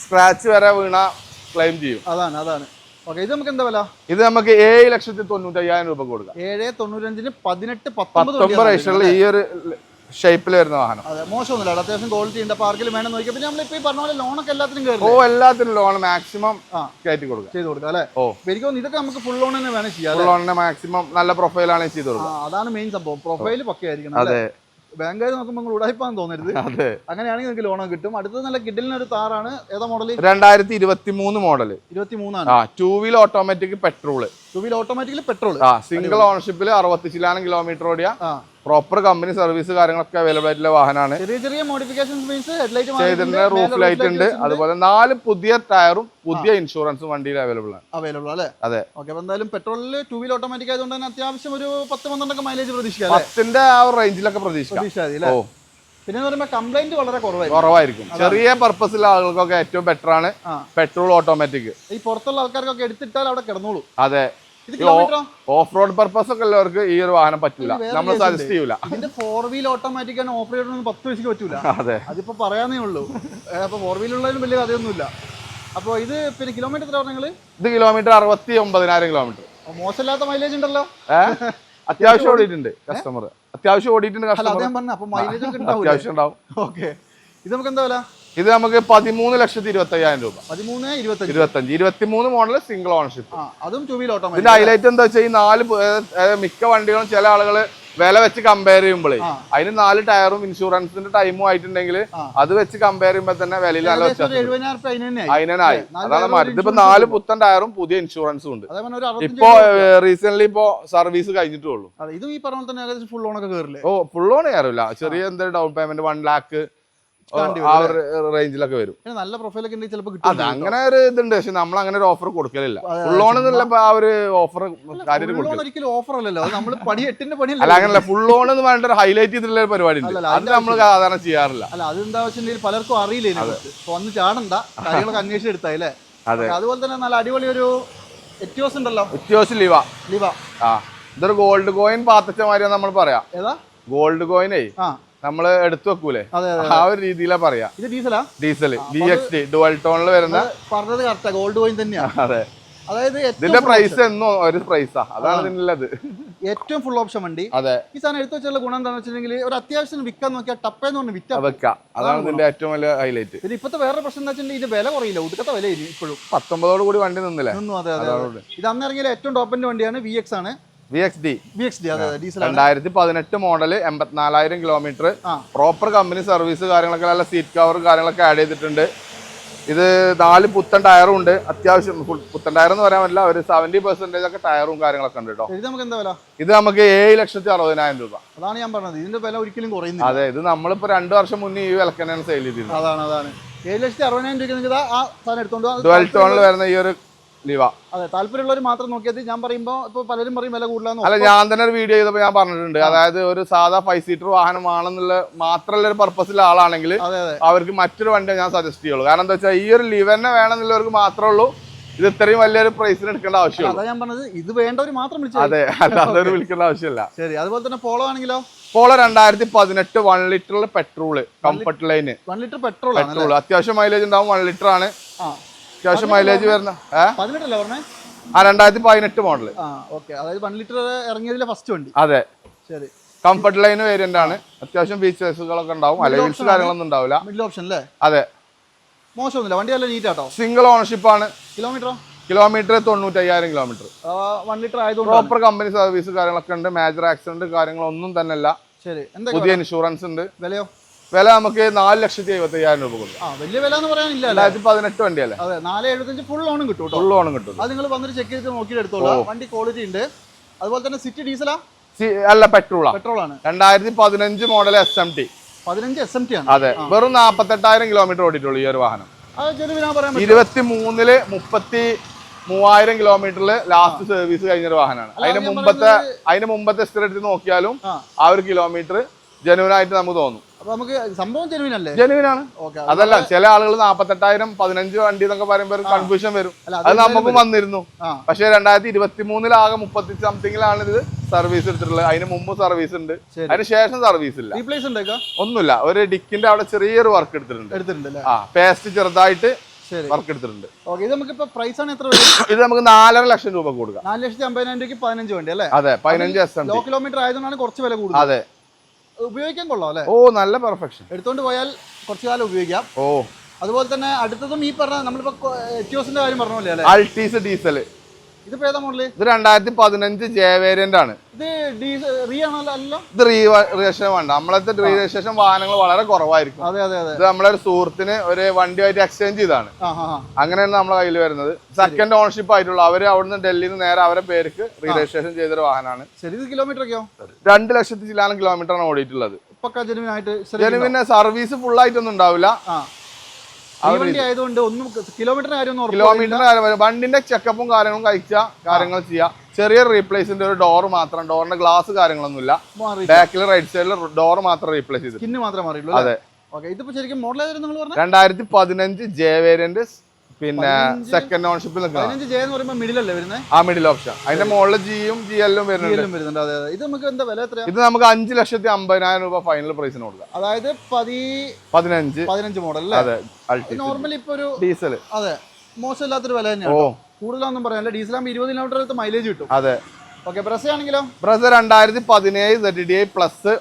സ്ക്രാച്ച് വരെ വീണ ക്ലെയിം ചെയ്യും. അതാണ്. ഓക്കെ, ഇത് നമുക്ക് എന്താ വില? ഇത് നമുക്ക് 7,95,000 രൂപ കൊടുക്കാം. 7,95-ന് 18-19 രജിസ്ട്രേഷനിൽ ഈ ഒരു ഷേപ്പിൽ വരുന്ന വാഹനം. അതെ, മോശമൊന്നുമില്ല. അത്യാവശ്യം ക്വാളിറ്റി ഉണ്ട്. പാർക്കിൽ വേണം നോക്കിയാൽ പിന്നെ നമ്മളിപ്പോ ഈ പറഞ്ഞ പോലെ ലോണൊക്കെ എല്ലാത്തിനും കയറും. ഓ എല്ലാത്തിനും ലോൺ മാക്സിമം കയറ്റി കൊടുക്കാം, ചെയ്ത് കൊടുക്കാം അല്ലേ? ഓ, എനിക്ക് തോന്നുന്നു ഇതൊക്കെ നമുക്ക് ഫുൾ ലോൺ തന്നെ വേണം ചെയ്യാം. ഫുൾ ലോണിന് മാക്സിമം നല്ല പ്രൊഫൈലാണ് ചെയ്ത് കൊടുക്കുക. അതാണ് മെയിൻ സംഭവം, പ്രൊഫൈൽ പക്കയായിരിക്കണം. അതെ, ബാങ്കാര് നോക്കുമ്പോൾ നിങ്ങൾ ഉടായിപ്പാന്ന് തോന്നരുത്. അങ്ങനെയാണെങ്കിൽ നിങ്ങൾക്ക് ലോൺ കിട്ടും. അടുത്തത് നല്ല കിഡിലിനൊരു താറാണ്. ഏതാ model? 2023 model. 23 2 wheel automatic petrol. 2 wheel automatically petrol. Single ഓണർഷിപ്പിൽ 60,000 കിലോമീറ്റർ ഓടിയ പ്രോപ്പർ കമ്പനി സർവീസ് കാര്യങ്ങളൊക്കെ അവൈലബിൾ ആയിട്ടുള്ള വാഹനമാണ്. ചെറിയ മോഡിഫിക്കേഷൻസ് ചെയ്തിട്ടുണ്ട്. റൂഫ് ലൈറ്റ് ഉണ്ട്, അതുപോലെ 4 പുതിയ ടയറും പുതിയ ഇൻഷുറൻസും വണ്ടിയിൽ അവൈലബിൾ ആണ്. അല്ലേ? അതെ. ഓക്കെ, അപ്പോൾ എന്തായാലും പെട്രോളിൽ 2 വീൽ ഓട്ടോമാറ്റിക് ആയതുകൊണ്ട് തന്നെ അത്യാവശ്യം ഒരു 10-12 മൈലേജ് പ്രതീക്ഷിക്കാം. 10ന്റെ ആ റേഞ്ചിലൊക്കെ പ്രതീക്ഷിക്കാം. പിന്നെ പറയുമ്പോൾ കംപ്ലൈന്റ് വളരെ കുറവായിരിക്കും. ചെറിയ പർപ്പസിലുള്ള ആളുകൾക്കൊക്കെ ഏറ്റവും ബെറ്റർ ആണ് പെട്രോൾ ഓട്ടോമാറ്റിക്. ഈ പുറത്തുള്ള ആൾക്കാർക്കൊക്കെ എടുത്തിട്ടാൽ അവിടെ കിടന്നോളൂ. അതെ, ഓഫ് റോഡ് പർപ്പസ് ഒക്കെ ഉള്ളവർക്ക് ഈ ഒരു വാഹനം പറ്റൂല, നമ്മൾ സജസ്റ്റ് ചെയ്യൂല. ഇതിന്റെ 4 വീൽ ഓട്ടോമാറ്റിക് ആണ്. ഓഫ് റോഡ് 10 വയസ്സിൽ പറ്റൂല. അതെ, അതിപ്പോ പറയാനേ ഉള്ളൂ. അപ്പൊ 4 വീൽ ഉള്ളതിനും വലിയ കഥയൊന്നുമില്ല. അപ്പൊ ഇത് പിന്നെ കിലോമീറ്റർ എത്ര പറഞ്ഞാൽ? ഇത് കിലോമീറ്റർ 69,000 കിലോമീറ്റർ. മോശമില്ലാത്ത മൈലേജ് ഉണ്ടല്ലോ. അത്യാവശ്യം ഓടിയിട്ടുണ്ട് കസ്റ്റമർ, അത്യാവശ്യം ഓടിയിട്ടുണ്ട് കസ്റ്റമർ. അത്യാവശ്യം ഉണ്ടാവും. ഓക്കെ, ഇത് നമുക്ക് എന്താ വില? ഇത് നമുക്ക് 13,25,000 രൂപ. 23 മോഡൽ സിംഗിൾ ഓണർഷിപ്പ്. അതും 2 വീൽ ഓട്ടോമാറ്റിക്. ഇതിന്റെ ഹൈലൈറ്റ് എന്താ വെച്ചാൽ ഈ 4 മിക്ക വണ്ടികളും ചില ആളുകള് വില വെച്ച് കമ്പയർ ചെയ്യുമ്പോഴേ അതിന് 4 ടയറും ഇൻഷുറൻസിന്റെ ടൈമും ആയിട്ടുണ്ടെങ്കിൽ അത് വെച്ച് കമ്പയർ ചെയ്യുമ്പോൾ തന്നെ വിലയിൽ നല്ല അതിനായി. അതാണ് മാറ്റം. ഇതിപ്പോ 4 പുത്തൻ ടയറും പുതിയ ഇൻഷുറൻസും ഉണ്ട്. ഇപ്പോ റീസെന്റ് ഇപ്പോ സർവീസ് കഴിഞ്ഞിട്ടുള്ളൂ. ഇതും ഈ പറഞ്ഞ തന്നെ ഏകദേശം ഫുൾ ലോൺ ഒക്കെ കയറില്ലേ? ഓ ഫുൾ ലോൺ കയറില്ല, ചെറിയ എന്തെങ്കിലും ഡൗൺ പേയ്മെന്റ് 1 lakh ആ റേഞ്ചിലൊക്കെ വരും. നല്ല പ്രൊഫൈലൊക്കെ അതെ, അങ്ങനെ ഒരു ഇതുണ്ട്. പക്ഷെ നമ്മൾ അങ്ങനെ ഒരു ഓഫർ കൊടുക്കലില്ല. ഫുൾ ലോൺ എന്നുള്ള ആ ഒരു ഓഫർ കാര്യം ഓഫർ അല്ലല്ലോ, നമ്മൾ പണി 8ന്റെ പണി അല്ല. അങ്ങനല്ല, ഫുൾ ലോൺ എന്ന് പറഞ്ഞിട്ട് ഹൈലൈറ്റ് ചെയ്തിട്ടുള്ള ഒരു പരിപാടി ഉണ്ട്, അത് നമ്മൾ സാധാരണ ചെയ്യാറില്ല. അല്ല, അതെന്താ വെച്ചിട്ടുണ്ടെങ്കിൽ പലർക്കും അറിയില്ല. വന്ന് ചാടണ്ട, കാര്യങ്ങളൊക്കെ അന്വേഷിച്ചെടുത്തായില്ലേ? അതുപോലെ തന്നെ നല്ല അടിപൊളി ഒരു എറ്റിയോസ് ഉണ്ടല്ലോ. എറ്റിയോസ് ലിവ. ഇതൊരു ഗോൾഡ് കോയിൻ പാത്തച്ച മാതിരിയാണ് നമ്മൾ പറയാ. ഏതാ ഗോൾഡ് കോയിനേ ആ നമ്മള് എടുത്തു വെക്കൂലേ, അതെ ആ ഒരു രീതിയിലാ പറയാ. ഇത് ഡീസലാ? ഡീസൽ VXD ഡുവൽ ടോണിൽ വരുന്ന. പറഞ്ഞത് കറക്റ്റാ, ഗോൾഡ് കോയിൻ തന്നെയാണ്. അതെ, അതായത് ഇതിന്റെ പ്രൈസ് എന്നോ ഒരു പ്രൈസാ, അതാണ് ഇതിനുള്ളത്. ഏറ്റവും ഫുൾ ഓപ്ഷൻ വണ്ടി. അതെ, ഈ സാധനം എടുത്തു വെച്ചുള്ള ഗുണം എന്താണെന്ന് വെച്ചിട്ടുണ്ടെങ്കിൽ ഒരു അത്യാവശ്യം വിൽക്കാൻ നോക്കിയാൽ ടപ്പേന്ന് പറഞ്ഞ് വെക്കാം. അതാണ് ഇതിന്റെ ഏറ്റവും വലിയ ഹൈലൈറ്റ്. പിന്നെ ഇപ്പോഴത്തെ വേറെ പ്രശ്നം എന്താ വെച്ചിട്ടുണ്ടെങ്കിൽ ഇത് വില കുറയില്ല, ഒടുക്കത്തെ വില ഇപ്പോഴും 19 കൂടി വണ്ടി നിന്നില്ലേ. അതെ അതെ. ഇത് അന്ന് ഇറങ്ങിയ ഏറ്റവും ടോപ്പിന്റെ വണ്ടിയാണ് VX ആണ്, VXD. അതെ diesel 2018 model, 84,000 kilometre, proper company service കാര്യങ്ങളൊക്കെ, നല്ല സീറ്റ് കവർ കാര്യങ്ങളൊക്കെ ആഡ് ചെയ്തിട്ടുണ്ട്. ഇത് 4 പുത്തൻ ടയറും ഉണ്ട്. അത്യാവശ്യം പുത്തൻ ടയർ എന്ന് പറയാൻ പറ്റില്ല, ഒരു 70% ഒക്കെ ടയറും കാര്യങ്ങളൊക്കെ ഉണ്ട് കേട്ടോ. ഇത് നമുക്ക് എന്താ വില? ഇത് നമുക്ക് 7,60,000 രൂപ. അതാണ് ഞാൻ പറഞ്ഞത്, ഇതിന്റെ വില ഒരിക്കലും കുറയുന്നില്ല. അതെ, ഇത് നമ്മളിപ്പോ 2 വർഷം മുന്നേ ഈ വിലക്ക് തന്നെയാണ് സെയിൽ ചെയ്തിരുന്നത്. അതാണ് 7,60,000 രൂപ ആ സാധനം എടുത്തോണ്ട് ഡുവൽ ടോണിൽ വരുന്ന ഈ ഒരു ലീവ. അതെ, താല്പര്യമുള്ളവർ മാത്രം നോക്കിയത്. ഞാൻ പറയുമ്പോൾ ഇപ്പൊ പലരും പറയും വില കൂടുതലാന്ന്. അല്ല, ഞാൻ തന്നെ ഒരു വീഡിയോ ചെയ്തപ്പോൾ ഞാൻ പറഞ്ഞിട്ടുണ്ട്, അതായത് ഒരു സാധാ 5 സീറ്റർ വാഹനമാണെന്നുള്ള മാത്രമല്ല ഒരു പർപ്പസിലെ ആളാണെങ്കിൽ അവർക്ക് മറ്റൊരു വണ്ടി ഞാൻ സജസ്റ്റ് ചെയ്യുള്ളൂ. കാരണം എന്താ വെച്ചാൽ ഈ ഒരു ലീവ് തന്നെ വേണമെന്നുള്ളവർക്ക് മാത്രമേ ഉള്ളൂ ഇത് ഇത്രയും വലിയൊരു പ്രൈസിന് എടുക്കേണ്ട ആവശ്യമുള്ളൂ. അതാ ഞാൻ പറഞ്ഞത്, ഇത് വേണ്ടവർ മാത്രം വിളിച്ചാൽ. അതെ, അല്ലാതെ വിളിക്കേണ്ട ആവശ്യമില്ല. ശരി, അതുപോലെ തന്നെ പോളോ ആണെങ്കിലോ? പോളോ 2018 1 ലിറ്ററിൽ petrol, comfort line 1 litre petrol. അത്യാവശ്യം മൈലേജ് ഉണ്ടാവും. 1 ലിറ്റർ ആണ്, അത്യാവശ്യം മൈലേജ് വരുന്ന. 2018 മോഡല്. അതായത് 1 ലിറ്റർ ഇറങ്ങിയതിലെ ഫസ്റ്റ് വണ്ടി. അതെ, ശരി. കംഫർട്ട് ലൈൻ വേരിയന്റ് ആണ്. അത്യാവശ്യം ഫീച്ചേഴ്സുകളൊക്കെ ഉണ്ടാവും. അലൈൻസ് കാര്യങ്ങളൊന്നും ഉണ്ടാവില്ല. മിഡിൽ ഓപ്ഷൻ അല്ലേ? അതെ, മോശമൊന്നുമില്ല, വണ്ടി നല്ല നീറ്റ് ആട്ടോ. സിംഗിൾ ഓണർഷിപ്പ് ആണ്. കിലോമീറ്ററോ? Kilometre 95,000 kilometre. 1 ലിറ്റർ ആയതുകൊണ്ട് പ്രോപ്പർ കമ്പനി സർവീസ് കാര്യങ്ങളൊക്കെ ഉണ്ട്. മേജർ ആക്സിഡന്റ് കാര്യങ്ങളൊന്നും തന്നെ അല്ല. ശരി, പുതിയ ഇൻഷുറൻസ് ഉണ്ട്. വിലയോ? വില നമുക്ക് 4,70,000 രൂപ കൊടുക്കും. വലിയ വില എന്ന് പറയാനില്ല. 2018 വണ്ടിയല്ലേ? അതെ, 475 ഫുൾ ലോണും കിട്ടും. ഫുൾ ലോണും കിട്ടും. അത് നിങ്ങൾ വന്നിട്ട് ചെക്ക് ചെയ്ത് നോക്കിയിട്ട് എടുത്തോളാം. വണ്ടി ക്വാളിറ്റി ഉണ്ട്. അതുപോലെ തന്നെ സിറ്റി ഡീസലാ? അല്ല, പെട്രോളാ. പെട്രോൾ ആണ്. 2015 മോഡൽ SMT. 15 SMT ആണ്. അതെ, വെറും 48,000 കിലോമീറ്റർ ഓടിയിട്ടുള്ളൂ ഈ ഒരു വാഹനം. 23-ല് 33,000 കിലോമീറ്ററിൽ ലാസ്റ്റ് സർവീസ് കഴിഞ്ഞൊരു വാഹനമാണ്. അതിന് മുമ്പത്തെ എസ്റ്റിമേറ്റ് എടുത്ത് നോക്കിയാലും ആ ഒരു കിലോമീറ്റർ ജെനുവിൻ ആയിട്ട് നമുക്ക് തോന്നും. അപ്പൊ നമുക്ക് സംഭവം ജെനുവിൻ അല്ലേ? ജെനുവിൻ ആണ്. അതല്ല, ചില ആളുകൾ 48,000 15 വണ്ടി എന്നൊക്കെ പറയുമ്പോൾ ഒരു കൺഫ്യൂഷൻ വരും. അത് നമുക്കും വന്നിരുന്നു. പക്ഷെ 2023 ആകെ 30 സംതിങ്ങിലാണ് ഇത് സർവീസ് എടുത്തിട്ടുള്ളത്. അതിന് മുമ്പ് സർവീസ് ഉണ്ട്, അതിന് ശേഷം സർവീസ് ഇല്ല. റീപ്ലേസ് ഉണ്ടോ? ഒന്നുമില്ല. ഒരു ഡിക്കിന്റെ അവിടെ ചെറിയൊരു വർക്ക് എടുത്തിട്ടുണ്ട്. പേസ്റ്റ് ചെറുതായിട്ട് വർക്ക് എടുത്തിട്ടുണ്ട്. ഇത് നമുക്ക് പ്രൈസ് ആണ് എത്ര വരും? ഇത് നമുക്ക് 4.5 ലക്ഷം രൂപ കൊടുക്കാം. 4,50,000 രൂപയ്ക്ക് 15 വണ്ടി അല്ലേ? അതെ, 15 SMT. ലോ കിലോമീറ്റർ ആയതുകൊണ്ടാണ് കുറച്ച് വില കൂടുതൽ. അതെ, ഉപയോഗിക്കാൻ കൊള്ളാം അല്ലേ? ഓ, നല്ല പെർഫെക്ഷൻ. എടുത്തോണ്ട് പോയാൽ കുറച്ചു കാലം ഉപയോഗിക്കാം. ഓ, അതുപോലെ തന്നെ അടുത്തതും ഈ പറഞ്ഞ നമ്മളിപ്പോ എറ്റിയോസിന്റെ കാര്യം പറഞ്ഞ പോലെ അല്ലേ? Altis diesel. ഇതിപ്പോ ഏതാ മോഡല്? ഇത് 2015 J വേരിയന്റ് ആണ്. ഇത് റീ ആണല്ലോ? ഇത് റീ രജിസ്ട്രേഷൻ വേണ്ട. നമ്മളത്തെ റീ രജിസ്ട്രേഷൻ വാഹനങ്ങൾ വളരെ കുറവായിരിക്കും. ഇത് നമ്മളെ ഒരു സുഹൃത്തിന് ഒരു വണ്ടിയായിട്ട് എക്സ്ചേഞ്ച് ചെയ്താണ്. അങ്ങനെയാണ് നമ്മളെ കയ്യിൽ വരുന്നത്. സെക്കൻഡ് ഓണർഷിപ്പ് ആയിട്ടുള്ള അവര് അവിടുന്ന് ഡൽഹിയിൽ നിന്ന് നേരെ അവരെ പേർക്ക് റീ രജിസ്ട്രേഷൻ ചെയ്തൊരു വാഹനമാണ്. ശരി, കിലോമീറ്റർ ഒക്കെയോ? 2 ലക്ഷത്തി ചില്ലാനം കിലോമീറ്റർ ആണ് ഓടിയിട്ടുള്ളത്. ജെനുവിൻ സർവീസ് ഫുൾ ആയിട്ടൊന്നും ഉണ്ടാവില്ല. കിലോമീറ്ററിന് വണ്ടിന്റെ ചെക്കപ്പും കാര്യങ്ങളും കഴിച്ച കാര്യങ്ങൾ ചെയ്യാം. ചെറിയ റീപ്ലേസിന്റെ ഒരു ഡോർ മാത്രം, ഡോറിന്റെ ഗ്ലാസ് കാര്യങ്ങളൊന്നുമില്ല. ബാക്കിൽ റൈറ്റ് സൈഡിൽ ഡോർ മാത്രം റീപ്ലേസ് ചെയ്തു. അതെ, 2015 J വേരിയന്റ്, പിന്നെ സെക്കൻഡ് ഓണർഷിപ്പിൽ ആ മിഡിൽ ഓപ്ഷൻ. അതിന്റെ മുകളിൽ ജിയും GL വരുന്നുണ്ട്. ഇത് നമുക്ക് 5,50,000 രൂപ ഫൈനൽ പ്രൈസിന് കൊടുക്കാം. അതായത് 15 മോഡൽ. അതെ, നോർമലി ഇപ്പൊ ഒരു ഡീസൽ. അതെ, മോശമില്ലാത്തൊരു വില തന്നെയാണ്. കൂടുതലൊന്നും പറയാനില്ല. ഡീസൽ ആകുമ്പോൾ 20 കിലോമീറ്റർ മൈലേജ് കിട്ടും. അതെ. ഓക്കെ, ബ്രസ് ആണെങ്കിലോ? ബ്രസ് 2017 ZDI പ്ലസ്,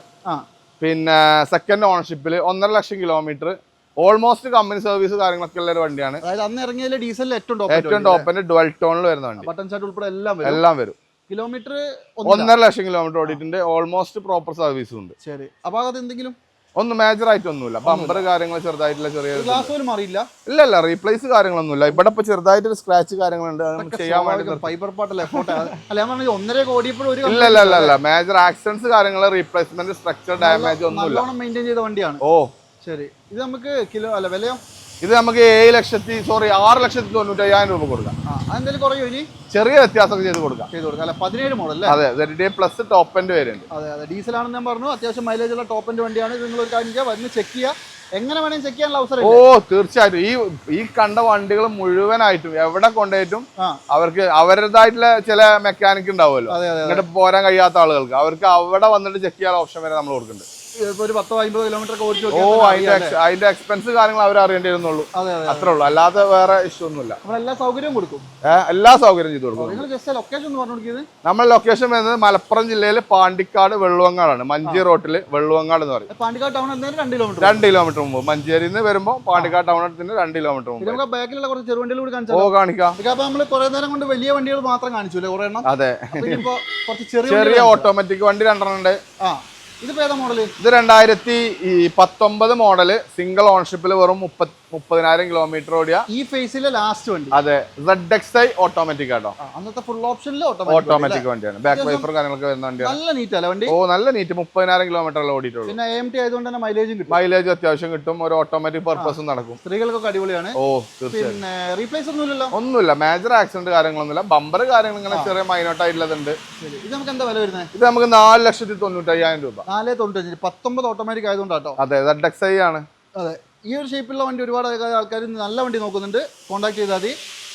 പിന്നെ സെക്കൻഡ് ഓണർഷിപ്പിൽ 1.5 ലക്ഷം കിലോമീറ്റർ, ഓൾമോസ്റ്റ് കമ്പനി സർവീസ് കാര്യങ്ങളൊക്കെ ഉള്ള ഒരു വണ്ടിയാണ്. അന്ന് ഇറങ്ങിയതിലെ ഡീസലിൽ ഏറ്റവും ടോപ്പിന്റെ ഡുവൽ ടോണിൽ വരുന്ന വണ്ടി. ബട്ടൺ സ്റ്റാർട്ട് ഉൾപ്പെടെ എല്ലാം വരും. കിലോമീറ്റർ 1.5 ലക്ഷം കിലോമീറ്റർ ഓടിയിട്ടുണ്ട്. ഓൾമോസ്റ്റ് പ്രോപ്പർ സർവീസും ഉണ്ട്. ശരി, അപ്പൊ അത് എന്തെങ്കിലും ഒന്നും മേജർ ആയിട്ടൊന്നുമില്ല. ബമ്പർ കാര്യങ്ങൾ ചെറുതായിട്ടുള്ള ചെറിയ ഇല്ല, റീപ്ലേസ് കാര്യങ്ങളൊന്നുമില്ല. ഇവിടെ ഇപ്പൊ ചെറുതായിട്ടൊരു സ്ക്രാച്ച് കാര്യങ്ങളുണ്ട്, ചെയ്യാൻ വേണ്ടി ഫൈബർ പാട്ടല്ലേ? 1.5 കോടി. ഇല്ല, മേജർ ആക്സിഡൻസ് കാര്യങ്ങൾ, റീപ്ലേസ്മെന്റ്, സ്ട്രക്ചർ ഡാമേജ് ഒന്നുമില്ല. മെയിൻറ്റെയിൻ ചെയ്ത വണ്ടിയാണ്. ഓ, ശരി. ഇത് നമുക്ക് വിലയോ? ഇത് നമുക്ക് 6,95,000 രൂപ കൊടുക്കാം. അതെന്തായാലും കുറയോ ഇനി ചെറിയ വ്യത്യാസമൊക്കെ ചെയ്ത് കൊടുക്കാം അല്ല 17 മോഡൽ അല്ലേ? അതെ ZD പ്ലസ് ടോപ്പ് എൻഡ് വരുന്നുണ്ട്. അതെ ഡീസൽ ആണെന്ന് ഞാൻ പറഞ്ഞു. അത്യാവശ്യം മൈലേജ് ഉള്ള ടോപ്പ് എൻഡ് വണ്ടിയാണ്. ഇത് നിങ്ങൾ ഒരു കാര്യം ചെയ്യുക, വന്ന് ചെക്ക് ചെയ്യുക. എങ്ങനെ വേണമെങ്കിൽ ചെക്ക് ചെയ്യാനുള്ള അവസരം. തീർച്ചയായിട്ടും ഈ കണ്ട വണ്ടികൾ മുഴുവനായിട്ടും എവിടെ കൊണ്ടുപോയിട്ടും അവർക്ക് അവരുടേതായിട്ടുള്ള ചില മെക്കാനിക് ഉണ്ടാവുമല്ലോ, ഇങ്ങോട്ട് പോരാൻ കഴിയാത്ത ആളുകൾക്ക് അവർക്ക് അവിടെ വന്നിട്ട് ചെക്ക് ചെയ്യാൻ ഓപ്ഷൻ വരെ നമ്മൾ കൊടുക്കുന്നുണ്ട്. ഒരു 10-50 കിലോമീറ്റർ ഓടിച്ചു. അതിന്റെ എക്സ്പെൻസ് കാര്യങ്ങൾ അവർ അറിയേണ്ടി വരുന്നുള്ളൂ, അത്രേ ഉള്ളൂ. അല്ലാതെ വേറെ ഇഷ്യൂ ഒന്നുമില്ല. എല്ലാ സൗകര്യവും കൊടുക്കും, എല്ലാ സൗകര്യം ചെയ്തു കൊടുക്കും. നമ്മൾ ലൊക്കേഷൻ വരുന്നത് മലപ്പുറം ജില്ലയിൽ പാണ്ടിക്കാട് വെള്ളുവങ്ങാടാണ്. മഞ്ചേരി റോട്ടില് വെള്ളുവങ്ങാട് എന്ന് പറയും. പാണ്ടിക്കാട് ടൗൺ 2 കിലോമീറ്റർ മുമ്പ് മഞ്ചേരിയിൽ നിന്ന് വരുമ്പോൾ പാണ്ടിക്കാട് ടൗണിന് 2 കിലോമീറ്റർ മുമ്പ്. ബാക്കിലുള്ള കുറച്ച് ചെറുവണ്ടികൾ കൂടി കാണിക്കാം. നമ്മൾ കുറെ നേരം കൊണ്ട് വലിയ വണ്ടികൾ മാത്രം കാണിച്ചു കുറെ എണ്ണം. അതെ, കുറച്ച് ചെറിയ ഓട്ടോമാറ്റിക് വണ്ടി 2 ഉണ്ട്. ഇതിപ്പോ ഏതാ മോഡല്? ഇത് 2019 മോഡല്, സിംഗിൾ ഓൺഷിപ്പിൽ വെറും 30,000 കിലോമീറ്റർ ഓടിയ ഈ ഫേസിലെ ലാസ്റ്റ് വണ്ടി. അതെ, ZXi ഓട്ടോമാറ്റിക് ആട്ടോ. അന്നത്തെ ഫുൾ ഓപ്ഷനിൽ ഓട്ടോമാറ്റിക് വണ്ടിയാണ്. ബാക്ക് വൈപ്പർ കാര്യങ്ങളൊക്കെ വരുന്ന വണ്ടിയാണ്. നല്ല നീറ്റ് അല്ല വണ്ടി? നല്ല നീറ്റ്. 30,000 കിലോമീറ്റർ ഓടിയിട്ടുള്ളൂ. പിന്നെ AMT ആയതുകൊണ്ട് തന്നെ മൈലേജും കിട്ടും. മൈലേജ് അത്യാവശ്യം കിട്ടും. ഒരു ഓട്ടോമാറ്റിക് പർപ്പസും നടക്കും. സ്ത്രീകൾക്കൊക്കെ അടിപൊളിയാണ്. പിന്നെ റീപ്ലേസ് ഒന്നുമില്ല. മേജർ ആക്സിഡന്റ് കാര്യങ്ങളൊന്നുമില്ല. ബമ്പർ കാര്യങ്ങൾ ഇങ്ങനെ ചെറിയ മൈനോട്ട് ആയിട്ടുള്ളതുണ്ട്. ഇത് നമുക്ക് എന്താ വില വരുന്നത്? ഇത് നമുക്ക് 4,95,000 രൂപ. 4,95,000. 19 ഓട്ടോമാറ്റിക് ആയതുകൊണ്ടാട്ടോ. അതെ, ZXi ആണ്. അതെ, ഈ ഒരു ഷേപ്പിലുള്ള വണ്ടി ഒരുപാട് ആൾക്കാർ നല്ല വണ്ടി നോക്കുന്നുണ്ട്. കോൺടാക്ട് ചെയ്താൽ മതി.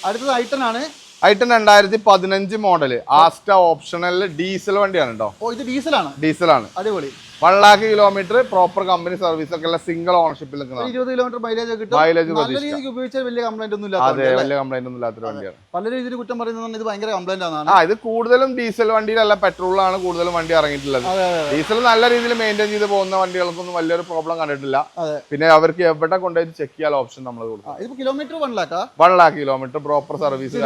അടുത്തത് ഐട്ടൺ ആണ്. ഐട്ടൺ 2015 മോഡല്, ആസ്റ്റ ഓപ്ഷണൽ ഡീസൽ വണ്ടിയാണ് കേട്ടോ. ഇത് ഡീസലാണ്. അടിപൊളി. 1 lakh kilometre proper company service ഒക്കെ ഉള്ള സിംഗിൾ ഓണർഷിപ്പിൽ 20 കിലോമീറ്റർ മൈലേജ് കിട്ടും. നല്ല രീതിക്ക് ഉപയോഗിച്ചാൽ വലിയ കംപ്ലൈന്റ് ഒന്നും ഇല്ലാത്ത വണ്ടിയാണ്. പല രീതിയിൽ കുറ്റം പറയുന്നത് ഇത് ഭയങ്കര കംപ്ലൈന്റ് ആണ്. ഇത് കൂടുതലും ഡീസൽ വണ്ടിയിലല്ല, പെട്രോളിലാണ് കൂടുതലും വണ്ടി ഇറങ്ങിയിട്ടുള്ളത്. ഡീസൽ നല്ല രീതിയിൽ മെയിൻറ്റെയിൻ ചെയ്ത് പോകുന്ന വണ്ടികൾക്കൊന്നും വലിയൊരു പ്രോബ്ലം കണ്ടിട്ടില്ല. പിന്നെ അവർക്ക് എവിടെ കൊണ്ടുപോയി ചെക്ക് ചെയ്യാൻ ഓപ്ഷൻ നമ്മൾ കൊടുക്കും. Kilometre 1 lakh kilometre proper service.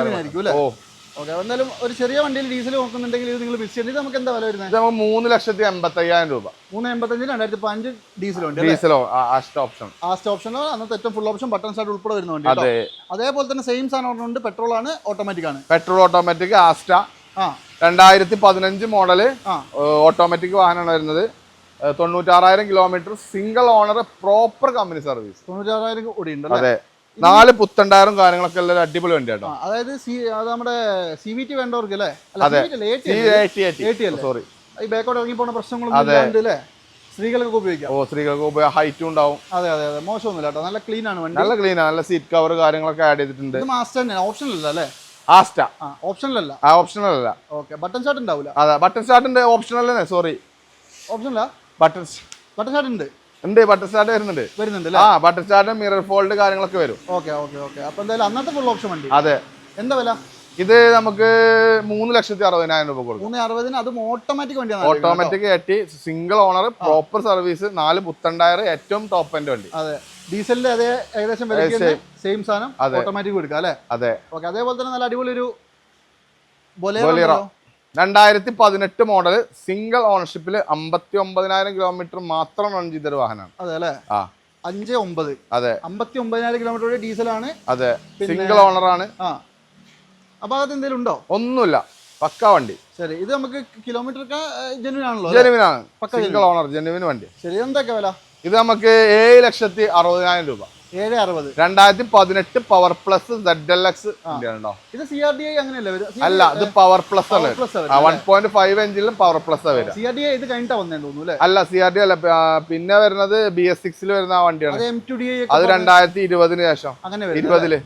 എന്നാലും ഒരു ചെറിയ വണ്ടിയിൽ ഡീസൽ നോക്കുന്നുണ്ടെങ്കിൽ ഇത് നിങ്ങൾ മിസ് ചെയ്യുന്നത്. നമുക്ക് എന്താ വില വരുന്നത്? 3,85,000 രൂപ. 3,85,000 2005 ഡീസൽ വണ്ടി. ഡീസലോ ആസ്റ്റ് ഓപ്ഷൻ അന്നത്തെ ഏറ്റവും ഫുൾ ഓപ്ഷൻ ബട്ടൺ സ്റ്റാർട്ട് ഉൾപ്പെടെ വരുന്ന വണ്ടി. അതേപോലെ തന്നെ സെയിം സാധനം പെട്രോൾ ആണ്, ഓട്ടോമാറ്റിക് ആണ്. Petrol automatic Asta 2015 model automatic വാഹനമാണ് വരുന്നത്. 96,000 kilometre single owner proper company service. 96,000 കൂടി ഉണ്ട്. അതെ, 4 പുത്തൻ ടയറും കാര്യങ്ങളൊക്കെ ഉള്ള അടിപൊളി വണ്ടി കേട്ടോ. അതായത് നമ്മുടെ CVT വേണ്ടവർക്ക് അല്ലേ? സോറി, ഈ ബാക്കോട്ട് ഇറങ്ങി പോകുന്ന പ്രശ്നങ്ങളൊന്നും സ്ത്രീകൾക്ക് ഉപയോഗിക്കാം. സ്ത്രീകൾക്ക് ഉപയോഗിക്കാം. ഹൈറ്റും ഉണ്ടാവും. അതെ, മോശമൊന്നുമില്ല കേട്ടോ. നല്ല ക്ലീൻ ആണ് വണ്ടി. നല്ല ക്ലീൻ ആണ്. നല്ല സീറ്റ് കവർ കാര്യങ്ങളൊക്കെ ആഡ് ചെയ്തിട്ടുണ്ട്. മാസ്റ്റർ തന്നെ, ഓപ്ഷനല്ല അല്ലേ? ആസ്റ്റ ഓപ്ഷനല്ല. ഓപ്ഷനല്ല. ഓക്കെ, ബട്ടൺ സ്റ്റാർട്ട് ഉണ്ടാവില്ല. അതെ, ബട്ടൺ സ്റ്റാർട്ടിന്റെ ഓപ്ഷനല്ലേ? സോറി, ഓപ്ഷനല്ല. ബട്ടൺ സ്റ്റാർട്ട് ഉണ്ട്. ബട്ടൺ സ്റ്റാർട്ട് വരുന്നുണ്ട്. ബട്ടൺ സ്റ്റാർട്ട്, മിറർ ഫോൾഡ് കാര്യങ്ങളൊക്കെ വരും. ഓക്കെ. അപ്പൊ എന്തായാലും അന്നത്തെ ഫുൾ ഓപ്ഷൻ വണ്ടി. അതെ. എന്താ വില? ഇത് നമുക്ക് 3,60,000 രൂപ കൊടുക്കും. 3,60,000. അതും ഓട്ടോമാറ്റിക് വണ്ടിയാണ്. Automatic 8 single owner proper service, 4 പുത്തൻ ടയർ, ഏറ്റവും ടോപ്പ് എൻഡ് വണ്ടി. അതെ, ഡീസലിന്റെ അതേ ഏകദേശം സെയിം സാധനം ഓട്ടോമാറ്റിക് കൊടുക്കാം അല്ലേ? അതെ. ഓക്കെ, അതേപോലെ തന്നെ നല്ല അടിപൊളി ഒരു ബൊലേറോ 2018 മോഡല് സിംഗിൾ ഓണർഷിപ്പിൽ 59,000 കിലോമീറ്റർ മാത്രം റൺ ചെയ്തൊരു വാഹനമാണ്. അതെ അല്ലേ? 5-9. അതെ, 59,000 കിലോമീറ്റർ ഡീസലാണ്. അതെ, സിംഗിൾ ഓണർ ആണ്. അപ്പൊ അത് എന്തെങ്കിലും ഉണ്ടോ? ഒന്നുമില്ല, പക്ക വണ്ടി. ശരി, ഇത് നമുക്ക് കിലോമീറ്റർ ജെനുവിൻ ആണല്ലോ? ജെനുവിൻ ആണ്, സിംഗിൾ ഓണർ ജെനുവിൻ വണ്ടി. ശരി, എന്തൊക്കെ വില? ഇത് നമുക്ക് 7,60,000 രൂപ. 7,60,000. 2018 പവർ പ്ലസ് ZLX ഉണ്ടോ? ഇത് CRDI അങ്ങനെയല്ലേ? അല്ല, ഇത് പവർ പ്ലസ് ആണ്. 1.5 എഞ്ചിലും പവർ പ്ലസ് വരും. CRDI ഇത് കഴിഞ്ഞിട്ടാ വന്നേ തോന്നുന്നു. അല്ല, CRDI അല്ല, പിന്നെ വരുന്നത് BS6 വരുന്ന ആ വണ്ടിയാണ്. M2DI അത് 2020 ശേഷം. അങ്ങനെ 20.